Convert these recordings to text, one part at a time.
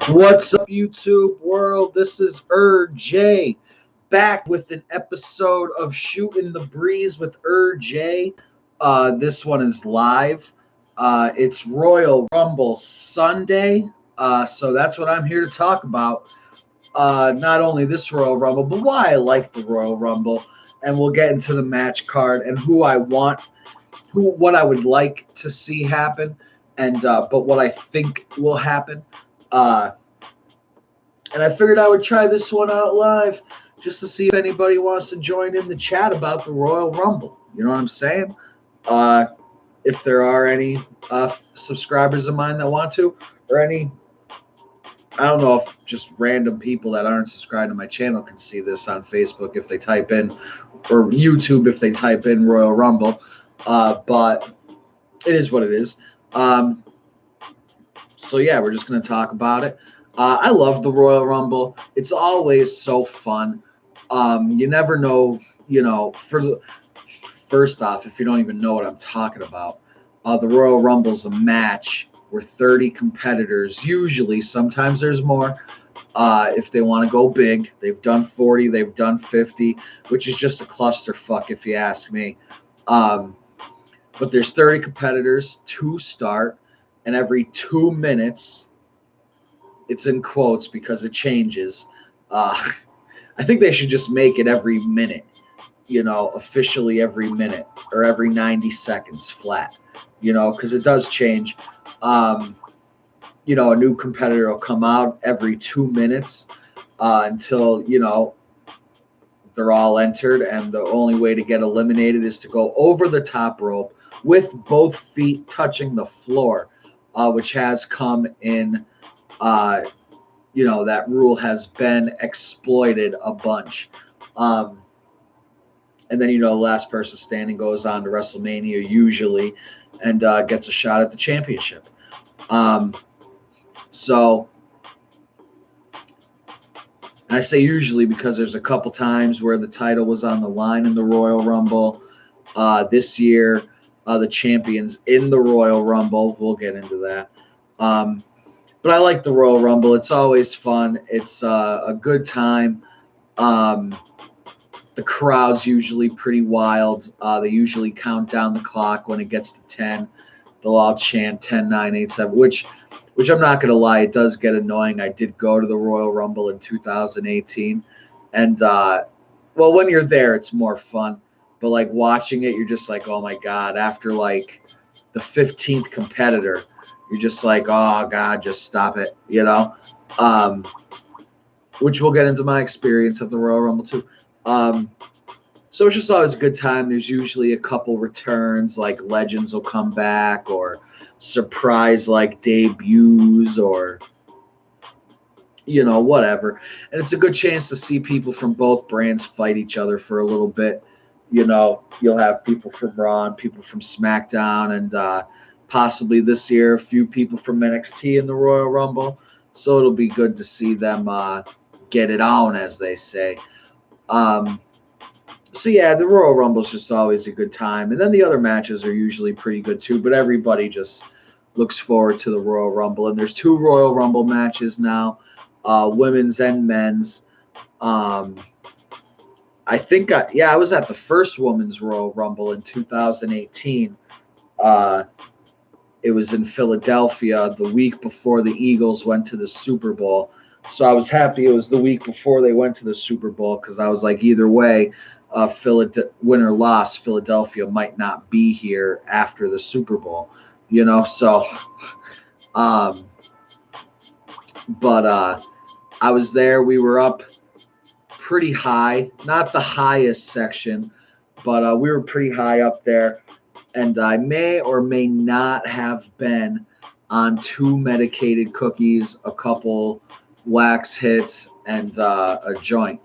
What's up, YouTube world? This is J back with an episode of Shooting the Breeze with J. This one is live. It's Royal Rumble Sunday, so that's what I'm here to talk about. Not only this Royal Rumble, but why I like the Royal Rumble, and we'll get into the match card and who I want, what I would like to see happen, and but what I think will happen. Uh, and I figured I would try this one out live just to see if anybody wants to join in the chat about the Royal Rumble. You know what I'm saying? Uh, if there are any subscribers of mine that want to, or any, I don't know if just random people that aren't subscribed to my channel can see this on Facebook if they type in, or YouTube if they type in Royal Rumble. But it is what it is. So yeah, we're just going to talk about it. I love the Royal Rumble. It's always so fun. You never know, first off, if you don't even know what I'm talking about, the Royal Rumble's a match where 30 competitors, usually, sometimes there's more, if they want to go big. They've done 40, they've done 50, which is just a clusterfuck if you ask me. But there's 30 competitors to start, and every 2 minutes, it's in quotes because it changes. I think they should just make it every minute, officially every minute or every 90 seconds flat, because it does change. A new competitor will come out every 2 minutes until, they're all entered. And the only way to get eliminated is to go over the top rope with both feet touching the floor, which has come in. That rule has been exploited a bunch. And then, last person standing goes on to WrestleMania usually and gets a shot at the championship. So I say usually because there's a couple times where the title was on the line in the Royal Rumble. This year, the champions in the Royal Rumble. We'll get into that. But I like the Royal Rumble. It's always fun. It's a good time. The crowd's usually pretty wild. They usually count down the clock when it gets to 10. They'll all chant 10, 9, 8, 7, which I'm not going to lie, it does get annoying. I did go to the Royal Rumble in 2018. And, when you're there, it's more fun. But, watching it, you're just like, oh, my God. After, the 15th competitor, you're just like, oh, God, just stop it, which we'll get into my experience at the Royal Rumble, too. So it's just always a good time. There's usually a couple returns, like legends will come back, or surprise, debuts, or, whatever. And it's a good chance to see people from both brands fight each other for a little bit. You'll have people from Raw and people from SmackDown, and possibly this year, a few people from NXT in the Royal Rumble. So it'll be good to see them get it on, as they say. So, yeah, the Royal Rumble is just always a good time. And then the other matches are usually pretty good, too. But everybody just looks forward to the Royal Rumble. And there's 2 Royal Rumble matches now, women's and men's. I think, I was at the first Women's Royal Rumble in 2018. It was in Philadelphia the week before the Eagles went to the Super Bowl. So I was happy it was the week before they went to the Super Bowl, because I was like, either way, win or loss, Philadelphia might not be here after the Super Bowl, So, but I was there. We were up pretty high, not the highest section, but we were pretty high up there. And I may or may not have been on 2 medicated cookies, a couple wax hits, and a joint.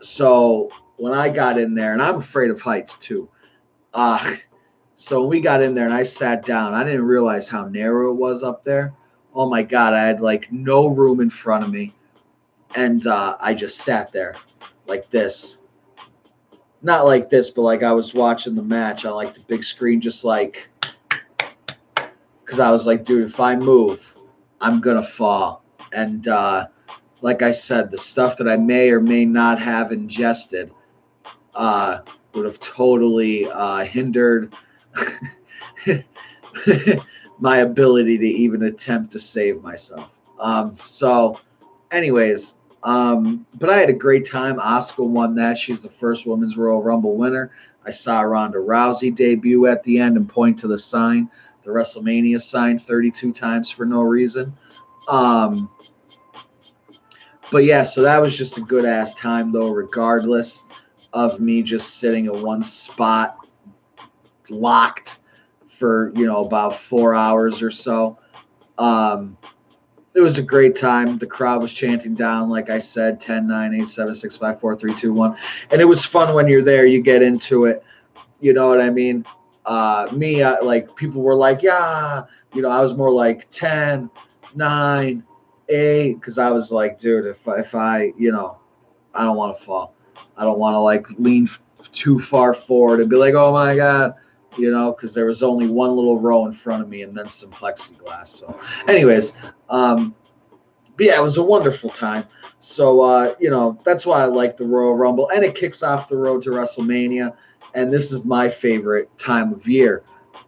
So when I got in there, and I'm afraid of heights too. So when we got in there and I sat down, I didn't realize how narrow it was up there. Oh my God, I had no room in front of me. And I just sat there like this. Not like this, but I was watching the match on the big screen, just because I was like, dude, if I move, I'm going to fall. And like I said, the stuff that I may or may not have ingested would have totally hindered my ability to even attempt to save myself. So, anyways, but I had a great time. Asuka won that. She's the first Women's Royal Rumble winner. I saw Ronda Rousey debut at the end and point to the sign, the WrestleMania sign, 32 times for no reason. But yeah, so that was just a good ass time though, regardless of me just sitting in one spot locked for, about 4 hours or so. It was a great time. The crowd was chanting down, like I said, 10, 9, 8, 7, 6, 5, 4, 3, 2, 1. And it was fun when you're there. You get into it. You know what I mean? Like, people were like, yeah. I was more like 10, 9, 8. Because I was like, dude, if I, I don't want to fall. I don't want to, like, lean too far forward and be like, oh, my God. Because there was only one little row in front of me and then some plexiglass. So, anyways, but yeah, it was a wonderful time. So, that's why I like the Royal Rumble. And it kicks off the road to WrestleMania. And this is my favorite time of year.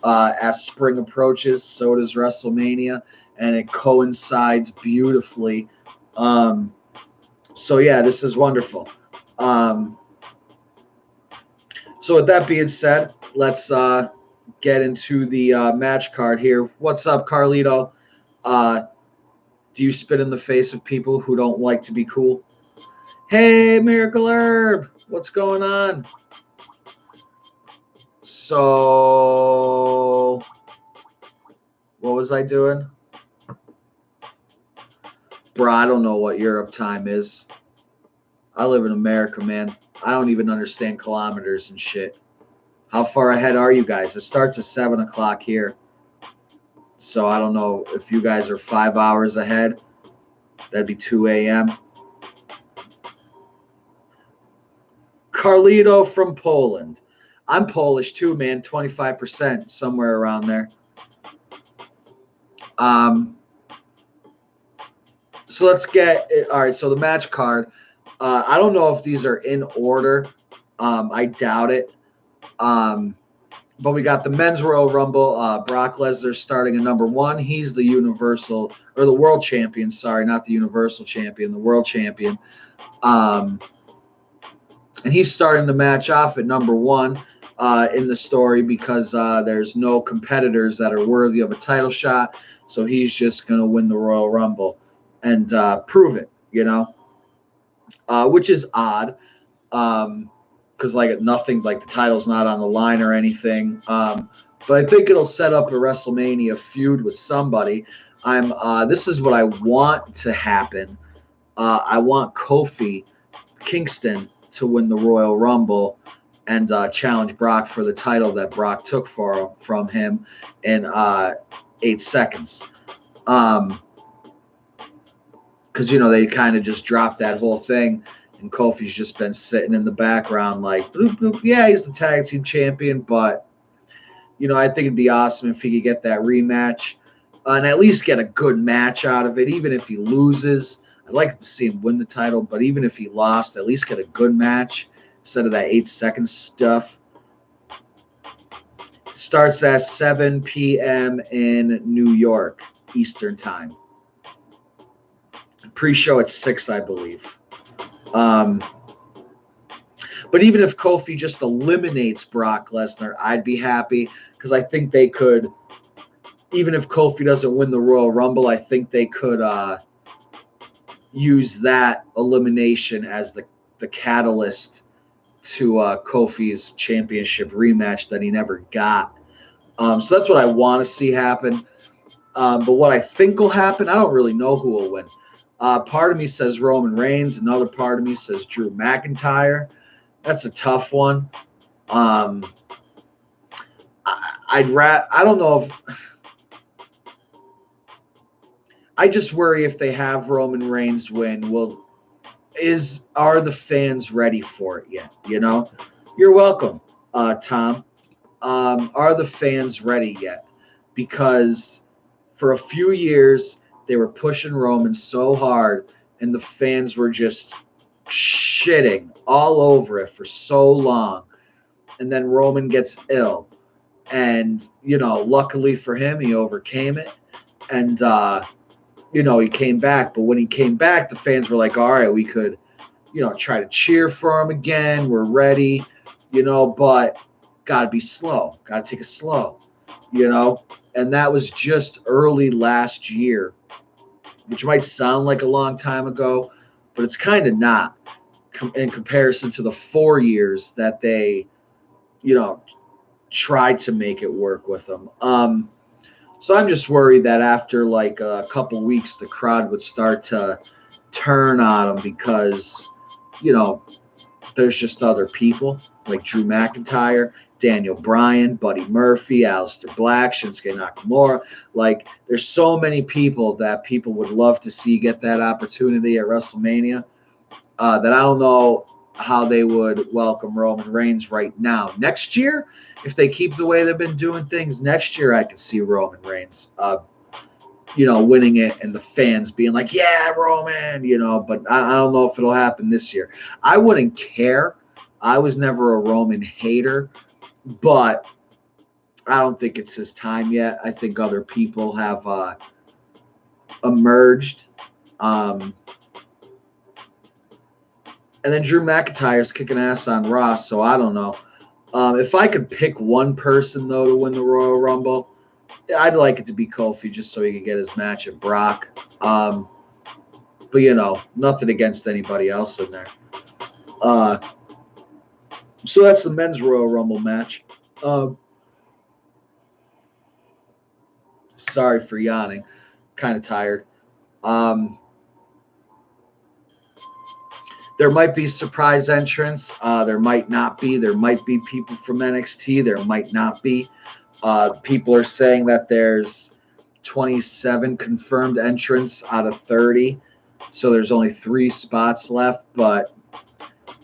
As spring approaches, so does WrestleMania. And it coincides beautifully. So, yeah, this is wonderful. So with that being said, let's get into the match card here. What's up, Carlito? Do you spit in the face of people who don't like to be cool? Hey, Miracle Herb, what's going on? So, what was I doing? Bro, I don't know what Europe time is. I live in America, man. I don't even understand kilometers and shit. How far ahead are you guys? It starts at 7 o'clock here. So I don't know if you guys are 5 hours ahead. That'd be 2 a.m. Carlito from Poland. I'm Polish too, man. 25%, somewhere around there. So let's get it. All right, so the match card. I don't know if these are in order. I doubt it. But we got the Men's Royal Rumble. Brock Lesnar starting at number 1. He's the Universal, or the World Champion. Sorry, not the Universal Champion, the World Champion. And he's starting the match off at number 1 in the story because there's no competitors that are worthy of a title shot. So he's just going to win the Royal Rumble and prove it, which is odd. Because nothing, the title's not on the line or anything. But I think it'll set up a WrestleMania feud with somebody. This is what I want to happen. I want Kofi Kingston to win the Royal Rumble and challenge Brock for the title that Brock took from him in 8 seconds. Because, they kind of just dropped that whole thing. And Kofi's just been sitting in the background like, bloop, bloop. Yeah, he's the tag team champion. But, I think it'd be awesome if he could get that rematch and at least get a good match out of it. Even if he loses, I'd like to see him win the title. But even if he lost, at least get a good match instead of that 8-second stuff. Starts at 7 p.m. in New York, Eastern time. Pre-show at 6, I believe. But even if Kofi just eliminates Brock Lesnar, I'd be happy because I think they could, even if Kofi doesn't win the Royal Rumble, I think they could use that elimination as the catalyst to Kofi's championship rematch that he never got. So that's what I want to see happen. But what I think will happen, I don't really know who will win. Part of me says Roman Reigns. Another part of me says Drew McIntyre. That's a tough one. I don't know if I just worry if they have Roman Reigns win. Are the fans ready for it yet? You're welcome, Tom. Are the fans ready yet? Because for a few years They were pushing Roman so hard, and the fans were just shitting all over it for so long. And then Roman gets ill. And, luckily for him, he overcame it. And, he came back. But when he came back, the fans were like, all right, we could, try to cheer for him again. We're ready, but got to be slow. Got to take it slow, And that was just early last year, which might sound like a long time ago, but it's kind of not in comparison to the 4 years that they, tried to make it work with them. So I'm just worried that after like a couple weeks, the crowd would start to turn on them because, there's just other people like Drew McIntyre, Daniel Bryan, Buddy Murphy, Aleister Black, Shinsuke Nakamura. Like, there's so many people that people would love to see get that opportunity at WrestleMania that I don't know how they would welcome Roman Reigns right now. Next year, if they keep the way they've been doing things, next year I could see Roman Reigns, winning it and the fans being like, yeah, Roman, but I don't know if it'll happen this year. I wouldn't care. I was never a Roman hater, but I don't think it's his time yet. I think other people have emerged. And then Drew McIntyre's kicking ass on Raw, so I don't know. If I could pick one person, though, to win the Royal Rumble, I'd like it to be Kofi just so he could get his match at Brock. But, nothing against anybody else in there. So that's the men's Royal Rumble match. Sorry for yawning. Kind of tired. There might be surprise entrants. There might not be. There might be people from NXT. There might not be. People are saying that there's 27 confirmed entrants out of 30. So there's only 3 spots left. But,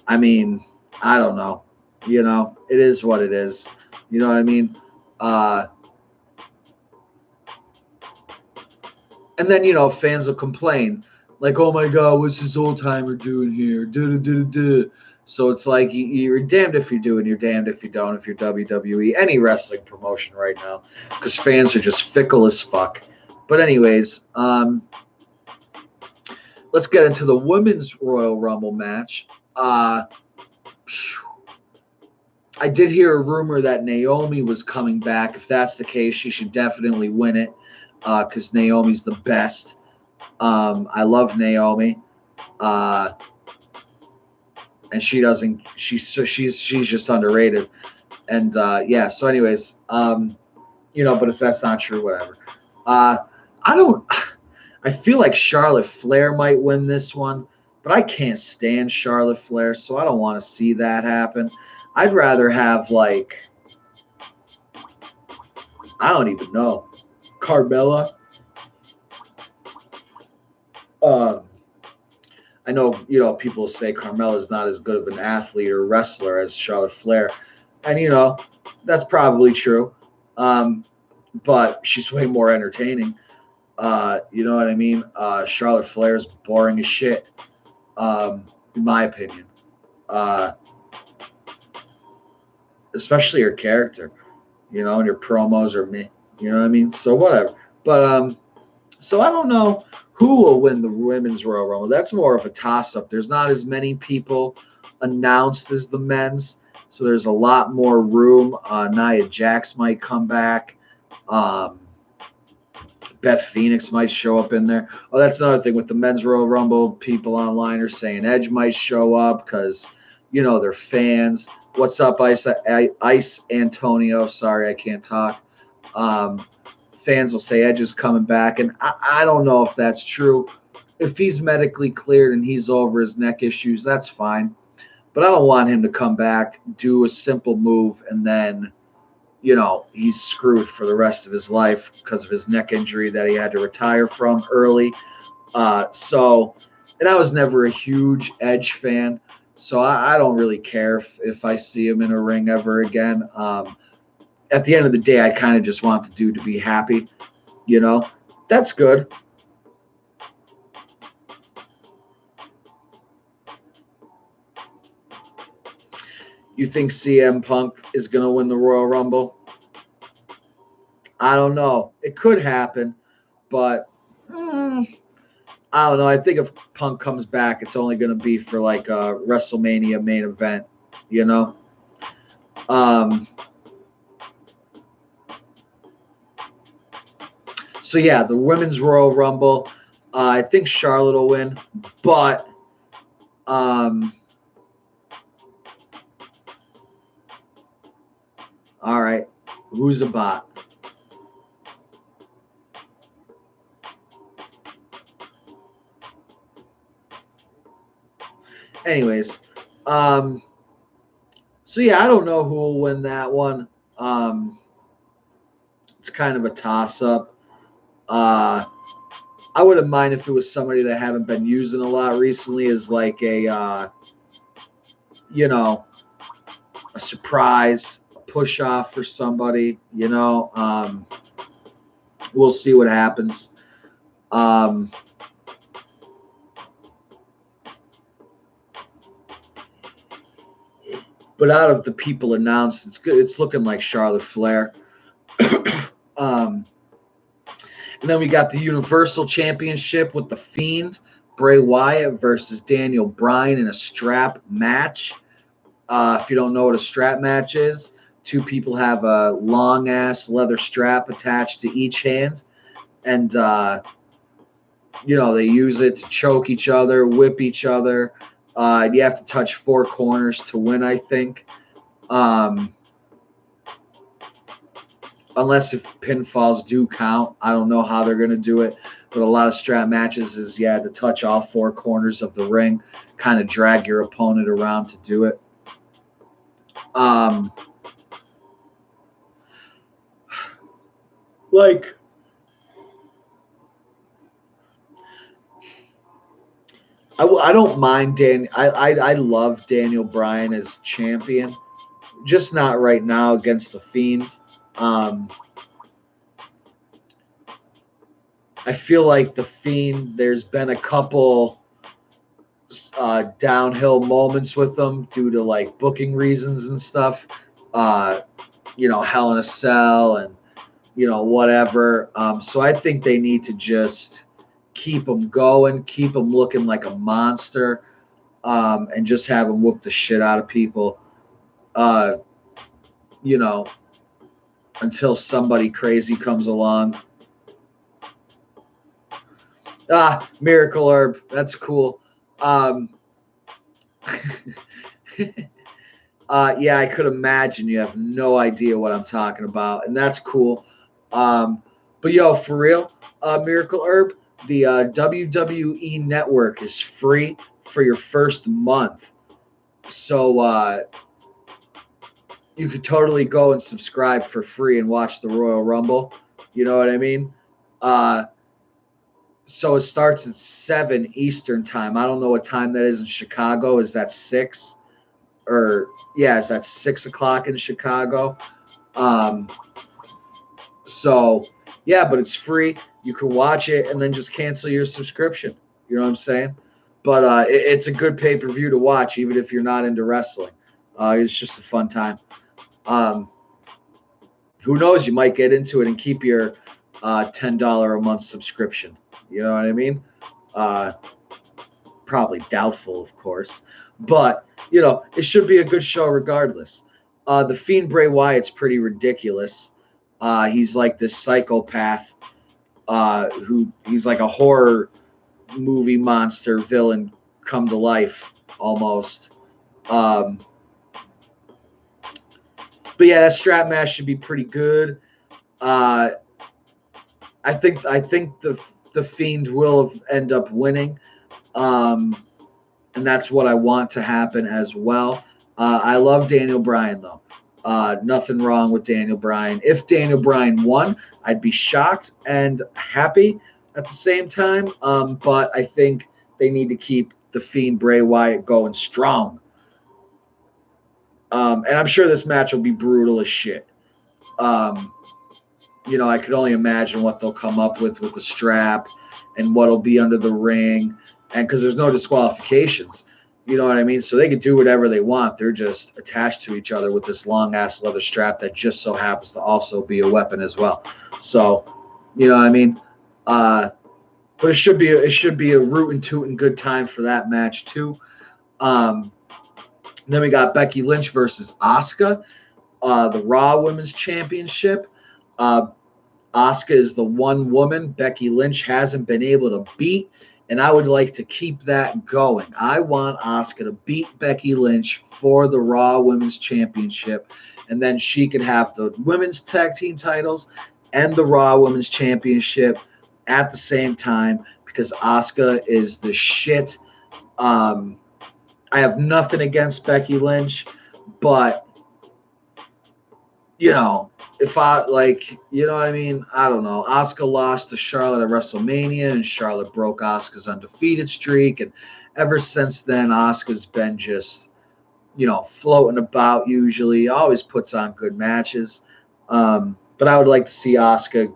I mean, I don't know. It is what it is. You know what I mean? And then, fans will complain. Like, oh my God, what's this old timer doing here? So it's like you're damned if you do and you're damned if you don't. If you're WWE, any wrestling promotion right now, because fans are just fickle as fuck. But anyways, let's get into the women's Royal Rumble match. I did hear a rumor that Naomi was coming back. If that's the case, she should definitely win it because Naomi's the best. I love Naomi, and she's just underrated, and yeah. So, anyways, but if that's not true, whatever. I feel like Charlotte Flair might win this one, but I can't stand Charlotte Flair, so I don't want to see that happen. I'd rather have like I don't even know, Carmella. I know, people say Carmella's not as good of an athlete or wrestler as Charlotte Flair. And, that's probably true. But she's way more entertaining. You know what I mean? Charlotte Flair's boring as shit, in my opinion. Especially her character, and her promos are me. You know what I mean? So whatever. But, so I don't know who will win the women's Royal Rumble. That's more of a toss-up. There's not as many people announced as the men's, so there's a lot more room. Nia Jax might come back. Beth Phoenix might show up in there. Oh, that's another thing with the men's Royal Rumble. People online are saying Edge might show up because, they're fans. What's up, Ice Antonio? Sorry, I can't talk. Fans will say Edge is coming back, and I don't know if that's true. If he's medically cleared and he's over his neck issues, that's fine. But I don't want him to come back, do a simple move, and then, he's screwed for the rest of his life because of his neck injury that he had to retire from early. And I was never a huge Edge fan, so I don't really care if I see him in a ring ever again. At the end of the day, I kind of just want the dude to be happy. That's good. You think CM Punk is going to win the Royal Rumble? I don't know. It could happen, but I don't know. I think if Punk comes back, it's only going to be for like a WrestleMania main event, you know? So, yeah, the Women's Royal Rumble. I think Charlotte will win, but all right, who's a bot? Anyways, so yeah, I don't know who will win that one. It's kind of a toss-up. I wouldn't mind if it was somebody that haven't been using a lot recently as like a, you know, a surprise, a push-off for somebody, you know. We'll see what happens. But out of the people announced, it's good. It's looking like Charlotte Flair. And then we got the Universal Championship with The Fiend, Bray Wyatt versus Daniel Bryan in a strap match. If you don't know what a strap match is, two people have a long-ass leather strap attached to each hand. And, you know, they use it to choke each other, whip each other. You have to touch four corners to win, I think. Unless if pinfalls do count. I don't know how they're going to do it. But a lot of strap matches is you have to touch all four corners of the ring, kind of drag your opponent around to do it. Like, I don't mind Dan. I love Daniel Bryan as champion, just not right now against the Fiend. I feel like the Fiend. There's been a couple downhill moments with them due to like booking reasons and stuff. You know, Hell in a Cell and you know whatever. So I think they need to just keep them going, keep them looking like a monster, and just have them whoop the shit out of people. You know, until somebody crazy comes along. Miracle Herb, that's cool. Yeah, I could imagine you have no idea what I'm talking about, and that's cool. But yo, for real, Miracle Herb, the WWE Network is free for your first month. So you could totally go and subscribe for free and watch the Royal Rumble. You know what I mean? So it starts at 7 Eastern time. I don't know what time that is in Chicago. Is that 6? Or, yeah, is that 6 o'clock in Chicago? So, yeah, but it's free. You can watch it and then just cancel your subscription. You know what I'm saying? But it's a good pay-per-view to watch, even if you're not into wrestling. It's just a fun time. Who knows? You might get into it and keep your $10 a month subscription. You know what I mean? Probably doubtful, of course. But, you know, it should be a good show regardless. The Fiend Bray Wyatt's pretty ridiculous. He's like this psychopath who he's like a horror movie monster villain come to life almost. But yeah, that strap match should be pretty good. I think the Fiend will end up winning, and that's what I want to happen as well. I love Daniel Bryan though. Nothing wrong with Daniel Bryan. If Daniel Bryan won, I'd be shocked and happy at the same time. But I think they need to keep the Fiend Bray Wyatt going strong. And I'm sure this match will be brutal as shit. You know, I could only imagine what they'll come up with the strap and what'll be under the ring. And because there's no disqualifications. You know what I mean? So they can do whatever they want. They're just attached to each other with this long-ass leather strap that just so happens to also be a weapon as well. So, you know what I mean? But it should be a rootin' tootin' good time for that match too. Then we got Becky Lynch versus Asuka, the Raw Women's Championship. Asuka is the one woman Becky Lynch hasn't been able to beat, and I would like to keep that going. I want Asuka to beat Becky Lynch for the Raw Women's Championship, and then she can have the Women's Tag Team titles and the Raw Women's Championship at the same time because Asuka is the shit. I have nothing against Becky Lynch, but you know, if I like, you know what I mean? I don't know. Asuka lost to Charlotte at WrestleMania, and Charlotte broke Asuka's undefeated streak. And ever since then, Asuka's been just, you know, floating about usually. Always puts on good matches. But I would like to see Asuka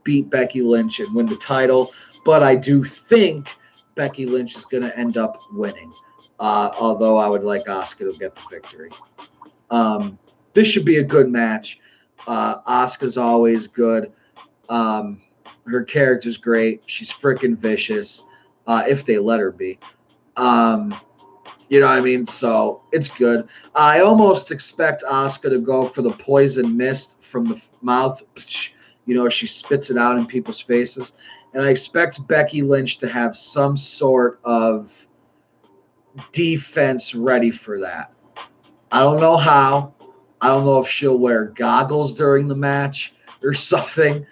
beat Becky Lynch and win the title. But I do think Becky Lynch is going to end up winning. Although I would like Asuka to get the victory. This should be a good match. Asuka's always good. Her character's great. She's freaking vicious, if they let her be. You know what I mean? So it's good. I almost expect Asuka to go for the poison mist from the mouth. You know, she spits it out in people's faces. And I expect Becky Lynch to have some sort of defense ready for that. I don't know how. I don't know if she'll wear goggles during the match or something,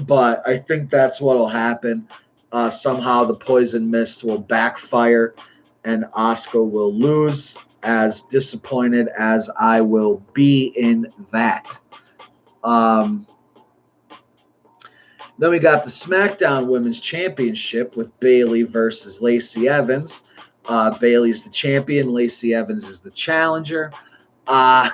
but I think that's what will happen. Somehow the poison mist will backfire and Asuka will lose, as disappointed as I will be in that. Then we got the SmackDown Women's Championship with Bayley versus Lacey Evans. Bayley is the champion. Lacey Evans is the challenger. I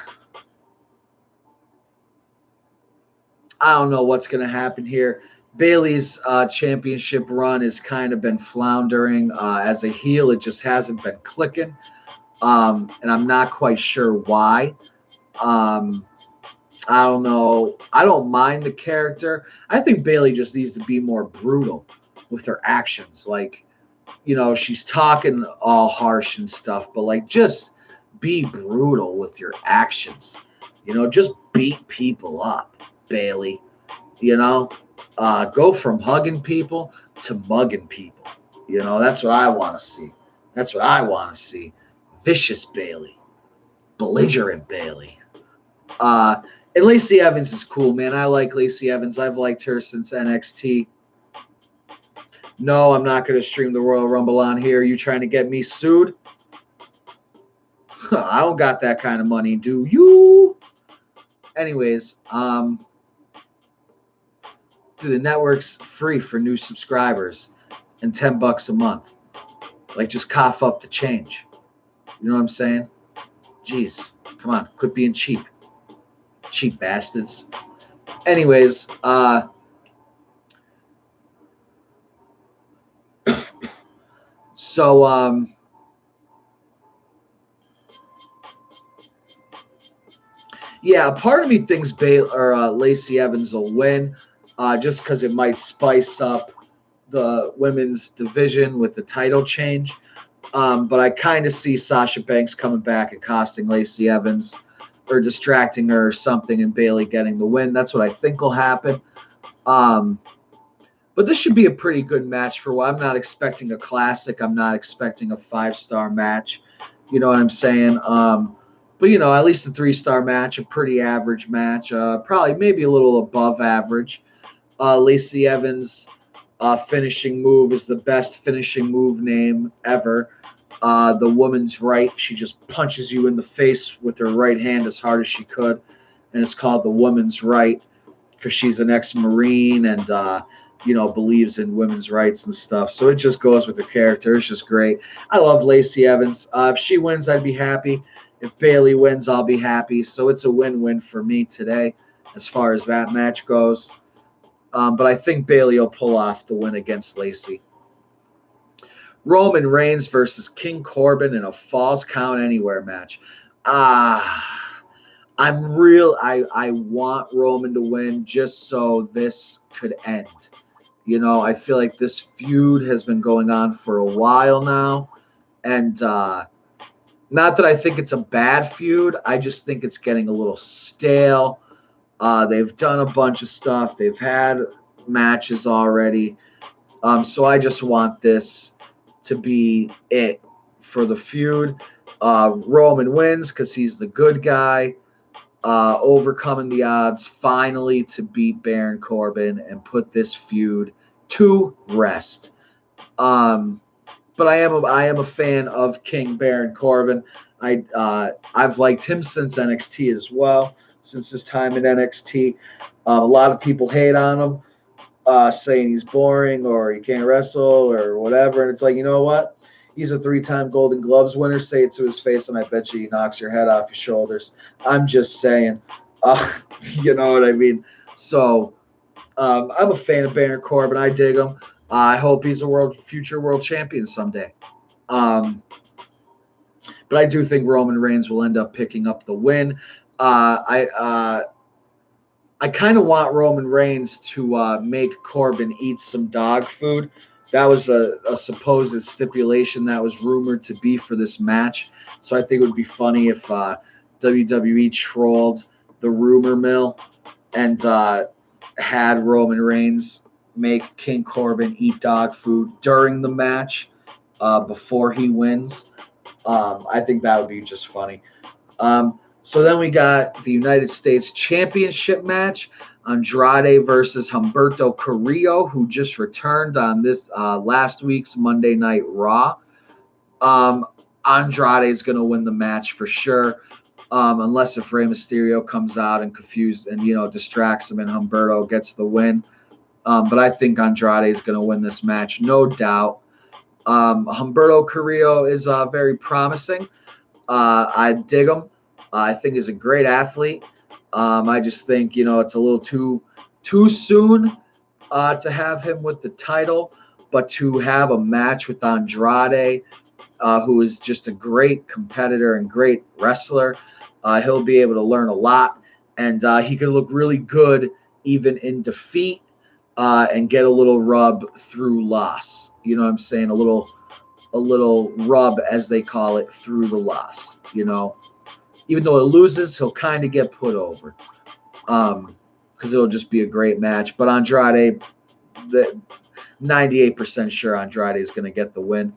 don't know what's going to happen here. Bayley's championship run has kind of been floundering. As a heel, it just hasn't been clicking. And I'm not quite sure why. I don't know. I don't mind the character. I think Bayley just needs to be more brutal with her actions. Like, you know, she's talking all harsh and stuff, but like just be brutal with your actions. You know, just beat people up, Bayley. You know, go from hugging people to mugging people. You know, that's what I want to see. That's what I want to see. Vicious Bayley, belligerent Bayley. And Lacey Evans is cool, man. I like Lacey Evans. I've liked her since NXT. No, I'm not going to stream the Royal Rumble on here. You trying to get me sued? I don't got that kind of money, do you? Anyways, the network's free for new subscribers and $10 a month. Like, just cough up the change. You know what I'm saying? Jeez, come on, quit being cheap. Cheap bastards. Anyways, so, yeah, part of me thinks Lacey Evans will win, just because it might spice up the women's division with the title change. But I kind of see Sasha Banks coming back and costing Lacey Evans or distracting her or something and Bayley getting the win. That's what I think will happen. But this should be a pretty good match for what I'm not expecting a classic. I'm not expecting a 5-star match. You know what I'm saying? But, you know, at least a 3-star match, a pretty average match, probably maybe a little above average. Lacey Evans' finishing move is the best finishing move name ever. The woman's right. She just punches you in the face with her right hand as hard as she could. And it's called the woman's right because she's an ex-Marine and, you know, believes in women's rights and stuff. So it just goes with her character. It's just great. I love Lacey Evans. If she wins, I'd be happy. If Bayley wins, I'll be happy. So it's a win-win for me today as far as that match goes. But I think Bayley will pull off the win against Lacey. Roman Reigns versus King Corbin in a Falls Count Anywhere match. I want Roman to win just so this could end. You know, I feel like this feud has been going on for a while now. And not that I think it's a bad feud. I just think it's getting a little stale. They've done a bunch of stuff. They've had matches already. So I just want this to be it for the feud. Roman wins because he's the good guy, overcoming the odds finally to beat Baron Corbin and put this feud to rest. But I am a fan of King Baron Corbin. I've liked him since NXT as well, since his time in NXT. A lot of people hate on him, saying he's boring or he can't wrestle or whatever. And it's like, you know what? He's a 3-time Golden Gloves winner. Say it to his face, and I bet you he knocks your head off your shoulders. I'm just saying. You know what I mean? So I'm a fan of Baron Corbin. I dig him. I hope he's a future world champion someday. But I do think Roman Reigns will end up picking up the win. I kind of want Roman Reigns to make Corbin eat some dog food. That was a supposed stipulation that was rumored to be for this match. So I think it would be funny if WWE trolled the rumor mill and had Roman Reigns make King Corbin eat dog food during the match before he wins. I think that would be just funny. So then we got the United States Championship match. Andrade versus Humberto Carrillo, who just returned on this last week's Monday Night Raw. Andrade is going to win the match for sure, unless if Rey Mysterio comes out and distracts him and Humberto gets the win. But I think Andrade is going to win this match, no doubt. Humberto Carrillo is very promising. I dig him. I think he's a great athlete. I just think, it's a little too soon to have him with the title, but to have a match with Andrade, who is just a great competitor and great wrestler, he'll be able to learn a lot, and he can look really good even in defeat and get a little rub through loss. You know what I'm saying? A little rub, as they call it, through the loss, Even though it loses, he'll kind of get put over because it'll just be a great match. But Andrade, 98% sure Andrade is going to get the win.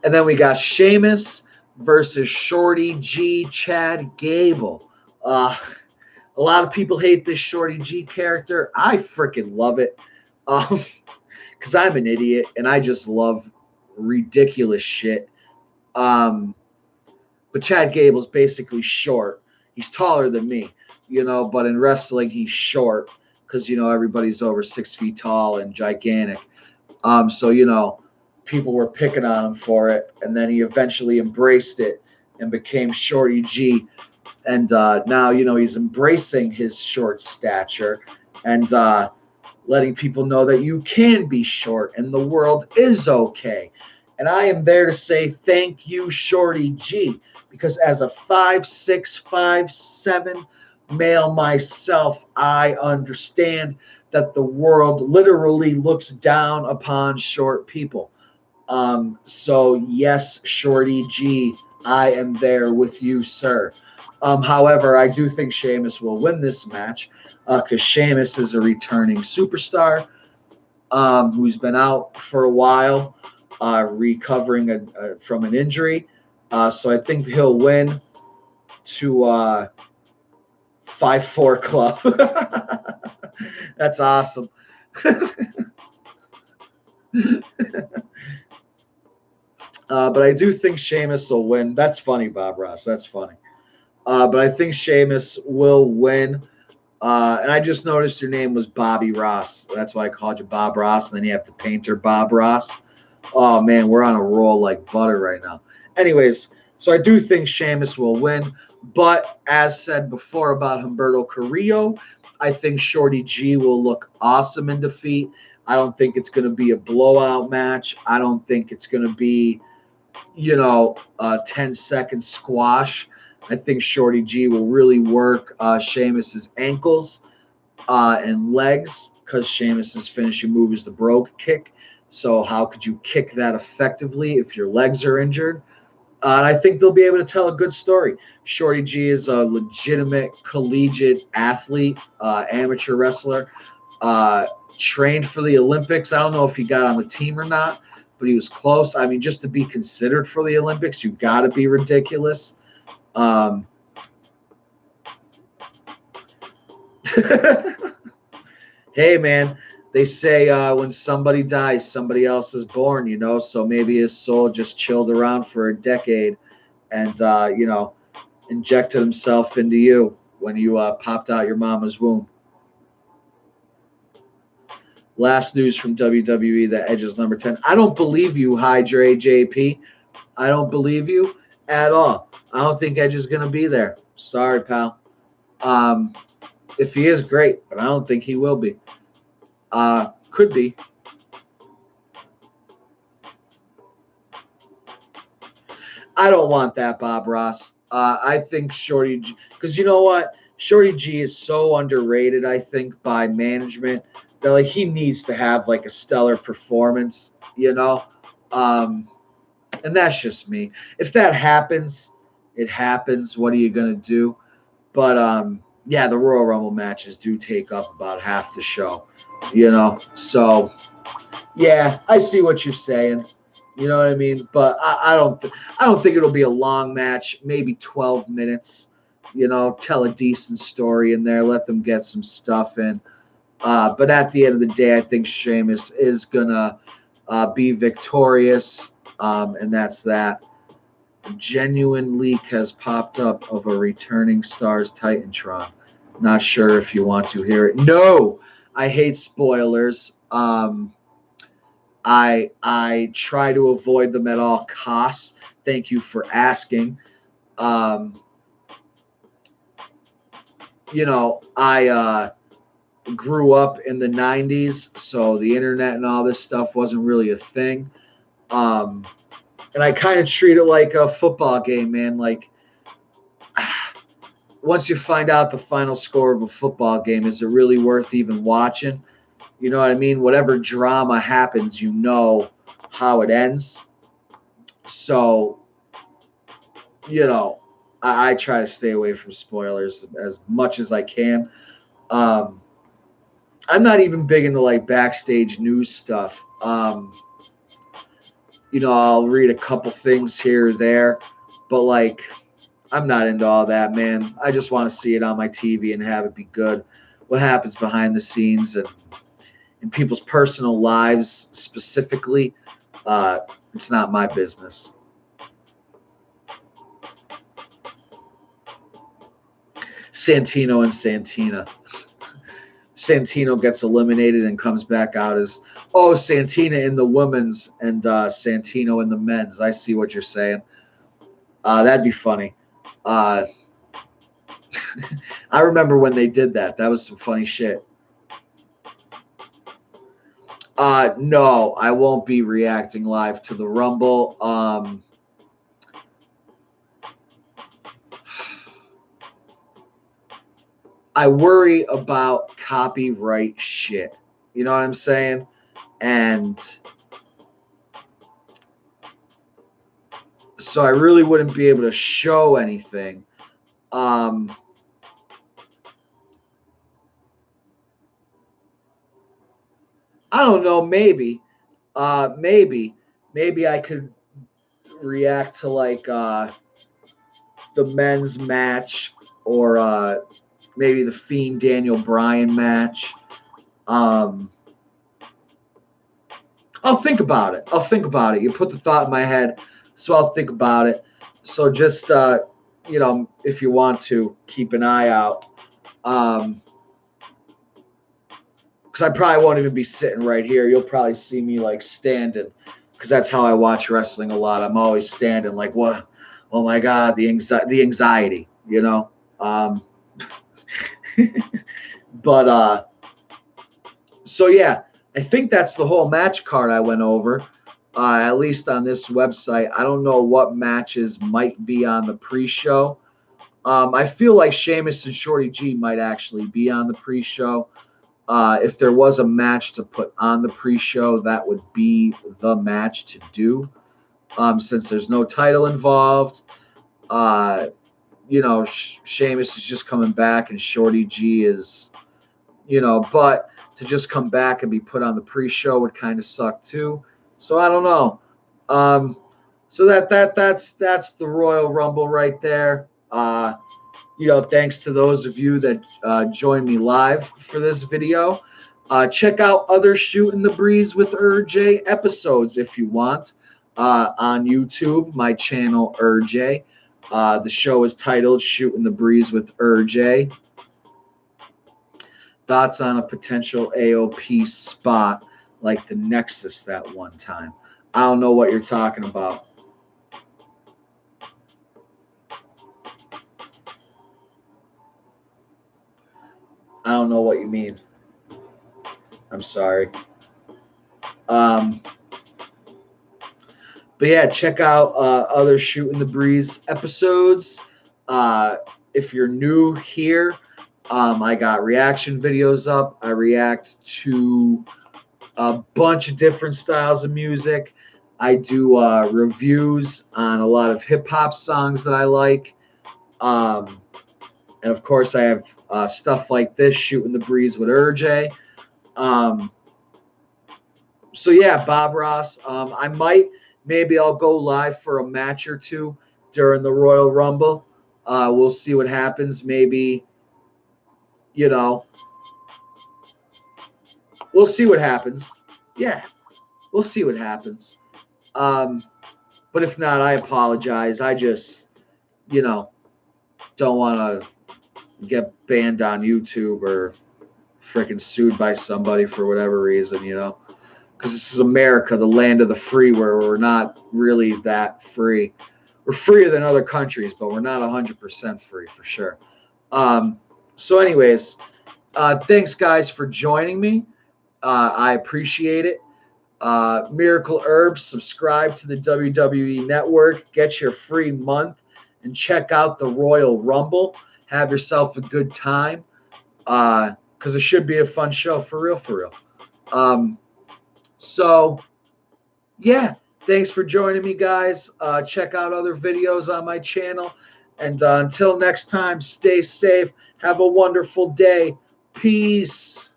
And then we got Sheamus versus Shorty G, Chad Gable. A lot of people hate this Shorty G character. I freaking love it because I'm an idiot and I just love ridiculous shit. But Chad Gable's basically short. He's taller than me, but in wrestling, he's short because, everybody's over 6 feet tall and gigantic. So, people were picking on him for it. And then he eventually embraced it and became Shorty G. And now, he's embracing his short stature and letting people know that you can be short and the world is okay. And I am there to say thank you, Shorty G. Because as a 5'6", 5'7" male myself, I understand that the world literally looks down upon short people. So yes, Shorty G, I am there with you, sir. However, I do think Sheamus will win this match because Sheamus is a returning superstar who's been out for a while, recovering from an injury. So I think he'll win to 5'4" Club. That's awesome. But I do think Sheamus will win. That's funny, Bob Ross. That's funny. But I think Sheamus will win. And I just noticed your name was Bobby Ross. That's why I called you Bob Ross. And then you have the painter Bob Ross. Oh, man, we're on a roll like butter right now. Anyways, so I do think Sheamus will win. But as said before about Humberto Carrillo, I think Shorty G will look awesome in defeat. I don't think it's going to be a blowout match. I don't think it's going to be, a 10-second squash. I think Shorty G will really work Sheamus's ankles and legs, because Sheamus's finishing move is the brogue kick. So how could you kick that effectively if your legs are injured? And I think they'll be able to tell a good story. Shorty G is a legitimate collegiate athlete, amateur wrestler, trained for the Olympics. I don't know if he got on the team or not, but he was close. I mean, just to be considered for the Olympics, you got to be ridiculous. Hey, man, they say when somebody dies, somebody else is born, so maybe his soul just chilled around for a decade and, injected himself into you when you popped out your mama's womb. Last news from WWE that Edge is number 10. I don't believe you, Hydra JP. I don't believe you at all. I don't think Edge is going to be there. Sorry, pal. If he is, great, but I don't think he will be. Could be. I don't want that, Bob Ross. I think Shorty G, because you know what? Shorty G is so underrated, I think, by management that like he needs to have like a stellar performance, and that's just me. If that happens, it happens. What are you gonna do? But yeah, the Royal Rumble matches do take up about half the show, So yeah, I see what you're saying. You know what I mean? But I don't think it'll be a long match. Maybe 12 minutes. Tell a decent story in there. Let them get some stuff in. But at the end of the day, I think Sheamus is gonna be victorious, and that's that. A genuine leak has popped up of a returning Stars Titantron. Not sure if you want to hear it. No, I hate spoilers. I try to avoid them at all costs. Thank you for asking. I grew up in the 90s, so the internet and all this stuff wasn't really a thing. And I kind of treat it like a football game, man. Like, once you find out the final score of a football game, is it really worth even watching? You know what I mean? Whatever drama happens, you know how it ends. So, I try to stay away from spoilers as much as I can. I'm not even big into like backstage news stuff. I'll read a couple things here or there, but like, I'm not into all that, man. I just want to see it on my TV and have it be good. What happens behind the scenes and in people's personal lives specifically, it's not my business. Santino and Santina. Santino gets eliminated and comes back out as, Santina in the women's and Santino in the men's. I see what you're saying. That'd be funny. I remember when they did that. That was some funny shit. No, I won't be reacting live to the Rumble. I worry about copyright shit. You know what I'm saying? And so I really wouldn't be able to show anything. I don't know, maybe I could react to like the men's match or maybe the Fiend Daniel Bryan match. I'll think about it. You put the thought in my head, so I'll think about it. So just if you want to, keep an eye out. Because I probably won't even be sitting right here. You'll probably see me like standing, because that's how I watch wrestling a lot. I'm always standing, like, what? Oh my God, the anxiety, But so yeah, I think that's the whole match card I went over. At least on this website. I don't know what matches might be on the pre-show. I feel like Sheamus and Shorty G might actually be on the pre-show. If there was a match to put on the pre-show, that would be the match to do. Since there's no title involved, Sheamus is just coming back and Shorty G is, but to just come back and be put on the pre-show would kind of suck too. So I don't know. So that's the Royal Rumble right there. Thanks to those of you that joined me live for this video. Check out other Shooting the Breeze with J episodes if you want on YouTube, my channel J. The show is titled Shooting the Breeze with J. Thoughts on a potential AOP spot like the Nexus that one time. I don't know what you're talking about. I don't know what you mean. I'm sorry. But yeah, check out other Shooting the Breeze episodes. If you're new here, I got reaction videos up. I react to a bunch of different styles of music. I do reviews on a lot of hip-hop songs that I like. And of course, I have stuff like this, Shooting the Breeze with J. So yeah, Bob Ross. Maybe I'll go live for a match or two during the Royal Rumble. We'll see what happens. Maybe, we'll see what happens. Yeah, we'll see what happens. But if not, I apologize. I just, don't want to get banned on YouTube or freaking sued by somebody for whatever reason, because this is America, the land of the free, where we're not really that free. We're freer than other countries, but we're not 100% free for sure. So anyways, thanks guys for joining me. I appreciate it. Miracle Herbs, subscribe to the WWE Network, get your free month, and check out the Royal Rumble. Have yourself a good time, because it should be a fun show, for real. So, yeah, thanks for joining me, guys. Check out other videos on my channel. And until next time, stay safe. Have a wonderful day. Peace.